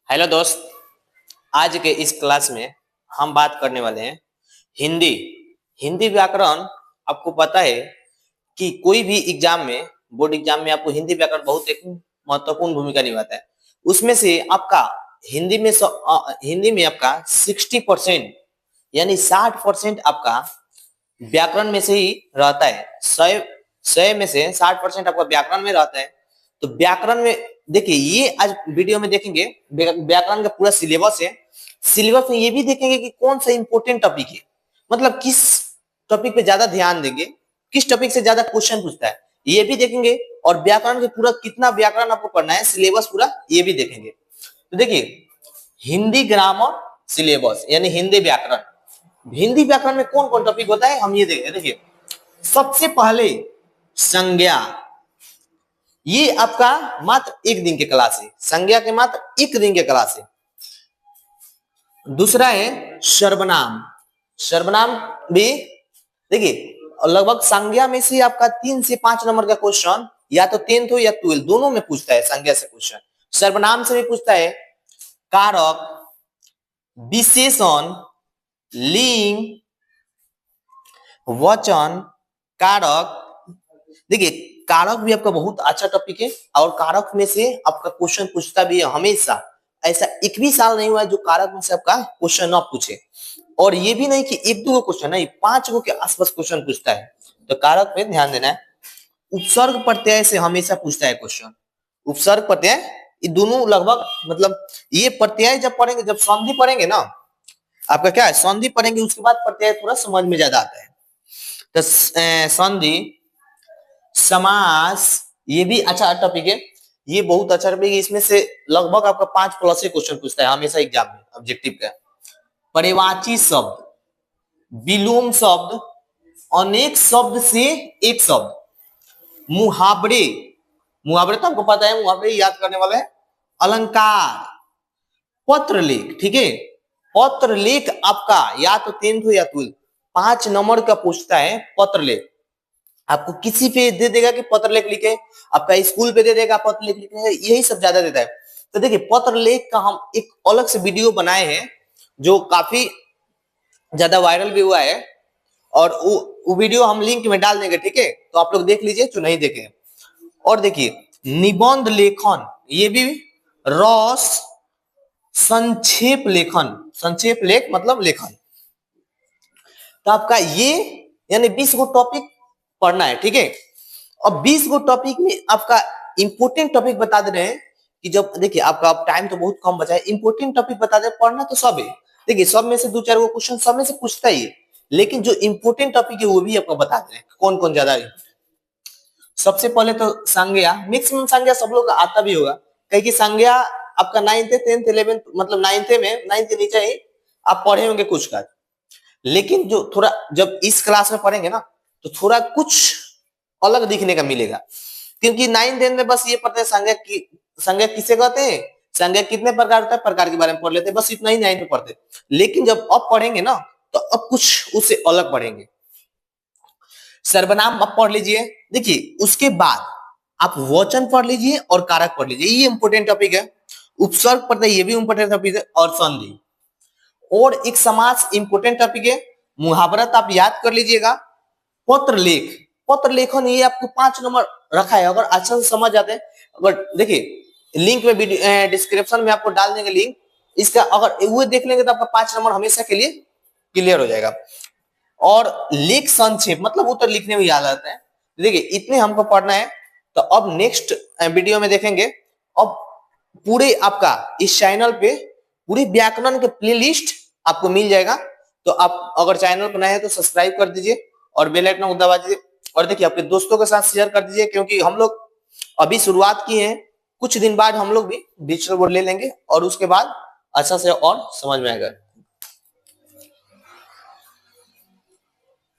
Hello दोस्त। आज के इस क्लास में हम बात करने वाले हैं हिंदी हिंदी व्याकरण। आपको पता है कि कोई भी एग्जाम में, बोर्ड एग्जाम में आपको हिंदी व्याकरण बहुत एक महत्वपूर्ण भूमिका निभाता है। उसमें से आपका हिंदी में आपका 60% यानी 60% आपका व्याकरण में से ही रहता है। 100 में से 60% आपका व्याकरण में रहता है। तो व्याकरण में देखिए, ये आज वीडियो में देखेंगे व्याकरण का पूरा सिलेबस है। सिलेबस में ये भी देखेंगे कि कौन सा इंपॉर्टेंट टॉपिक है, मतलब किस टॉपिक पे ज्यादा ध्यान देंगे, किस टॉपिक से ज्यादा क्वेश्चन पूछता है, ये भी देखेंगे। और व्याकरण के पूरा कितना व्याकरण आपको पढ़ना है, सिलेबस पूरा ये भी देखेंगे। तो देखिए, हिंदी ग्रामर सिलेबस यानी हिंदी व्याकरण। हिंदी व्याकरण में कौन कौन टॉपिक होता है हम ये देखेंगे। देखिए, सबसे पहले संज्ञा, ये आपका मात्र एक दिन के क्लास है। संज्ञा के मात्र एक दिन के क्लास है। दूसरा है सर्वनाम। सर्वनाम भी देखिए, लगभग संज्ञा में से आपका 3 से 5 नंबर का क्वेश्चन या तो 10th हो या 12 दोनों में पूछता है। संज्ञा से क्वेश्चन, सर्वनाम से भी पूछता है। कारक, विशेषण, लिंग, वचन, कारक। देखिए, कारक भी आपका बहुत अच्छा टॉपिक है और कारक में से आपका क्वेश्चन पूछता भी है हमेशा। ऐसा एक भी साल नहीं हुआ है जो कारक में से आपका क्वेश्चन ना पूछे। और ये भी नहीं कि एक दो क्वेश्चन नहीं, 5 के आसपास क्वेश्चन पूछता है। तो कारक पे ध्यान देना है। उपसर्ग प्रत्यय से हमेशा पूछता है क्वेश्चन। उपसर्ग प्रत्यय ये दोनों लगभग, मतलब ये प्रत्यय जब पढ़ेंगे, जब संधि पढ़ेंगे ना, आपका क्या है, संधि पढ़ेंगे उसके बाद प्रत्यय थोड़ा समझ में ज्यादा आता है। तो संधि, समास, ये भी अच्छा टॉपिक है। ये बहुत अच्छा टॉपिक है। इसमें से लगभग आपका 5+ से क्वेश्चन पूछता है हमेशा एग्जाम में, ऑब्जेक्टिव का। पर्यायवाची शब्द, विलोम शब्द, अनेक शब्द से एक शब्द, मुहावरे। मुहावरे तो आपको पता है, मुहावरे याद करने वाले हैं। अलंकार, पत्र लेख। ठीक है, पत्र लेख आपका या तो 10th हो या 12 5 नंबर का पूछता है। पत्र लेख आपको किसी पे दे देगा कि पत्र लेख लिखे, आपका स्कूल पे दे देगा पत्र लेख लिखे, यही सब ज्यादा देता है। तो देखिए, पत्र लेख का हम एक अलग से वीडियो बनाए हैं जो काफी ज्यादा वायरल भी हुआ है, और वो वीडियो हम लिंक में डाल देंगे। ठीक है, तो आप लोग देख लीजिए जो नहीं देखे। और देखिए, निबंध लेखन, ये भी रस, संक्षेप लेखन, संक्षेप लेख मतलब लेखन। तो आपका ये यानी 20 गो टॉपिक पढ़ना है। ठीक है, अब 20 गो टॉपिक में आपका इंपोर्टेंट टॉपिक बता दे रहे हैं कि जब देखिए आपका अब टाइम तो बहुत कम बचा है, इंपोर्टेंट टॉपिक बता दे। पढ़ना तो सब है, देखिए सब में से 2-4 गो क्वेश्चन सब में से पूछता ही है, लेकिन जो इंपोर्टेंट टॉपिक है वो भी आपको बता दे रहे हैं कौन कौन ज्यादा है। सबसे पहले तो संज्ञा, मैक्सिमम संज्ञा सब लोग का आता भी होगा, कहीं की संज्ञा आपका 9th 10th 11th मतलब 9th में, 9th के नीचे ही आप पढ़े होंगे कुछ का। लेकिन जो थोड़ा जब इस क्लास में पढ़ेंगे ना, तो थोड़ा कुछ अलग दिखने का मिलेगा। क्योंकि 9th 10th में बस ये पढ़ते हैं संज्ञा की, संज्ञा किसे कहते हैं, संज्ञा कितने प्रकार होता है, प्रकार के बारे में पढ़ लेते हैं, बस इतना ही 9th में पढ़ते। लेकिन जब अब पढ़ेंगे ना, तो अब कुछ उससे अलग पढ़ेंगे। सर्वनाम अब पढ़ लीजिए। देखिए, उसके बाद आप वचन पढ़ लीजिए और कारक पढ़ लीजिए, ये इंपोर्टेंट टॉपिक है। उपसर्ग पढ़ते ये भी इंपोर्टेंट टॉपिक है, और संधि। और एक समास इंपोर्टेंट टॉपिक है। मुहावरत आप याद कर लीजिएगा। पत्र लेख, पत्र लेखन ये आपको 5 नंबर रखा है, अगर अच्छा से समझ जाते हैं। अगर देखिए लिंक में डिस्क्रिप्शन में आपको डाल देंगे लिंक, इसका अगर वो देख लेंगे तो आपका 5 नंबर हमेशा के लिए क्लियर हो जाएगा। और लेख संक्षेप मतलब उत्तर लिखने में याद आता है। देखिए, इतने हमको पढ़ना है। तो अब नेक्स्ट वीडियो में देखेंगे। अब पूरे आपका इस चैनल पे पूरी व्याकरण के प्लेलिस्ट आपको मिल जाएगा। तो आप अगर चैनल पर नए हैं तो सब्सक्राइब कर दीजिए और बेल आइकन को दबा दीजिए। और देखिए, आपके दोस्तों के साथ शेयर कर दीजिए, क्योंकि हम लोग अभी शुरुआत किए हैं। कुछ दिन बाद हम लोग भी डिजिटल बोर्ड ले लेंगे और उसके बाद अच्छा से और समझ में आएगा।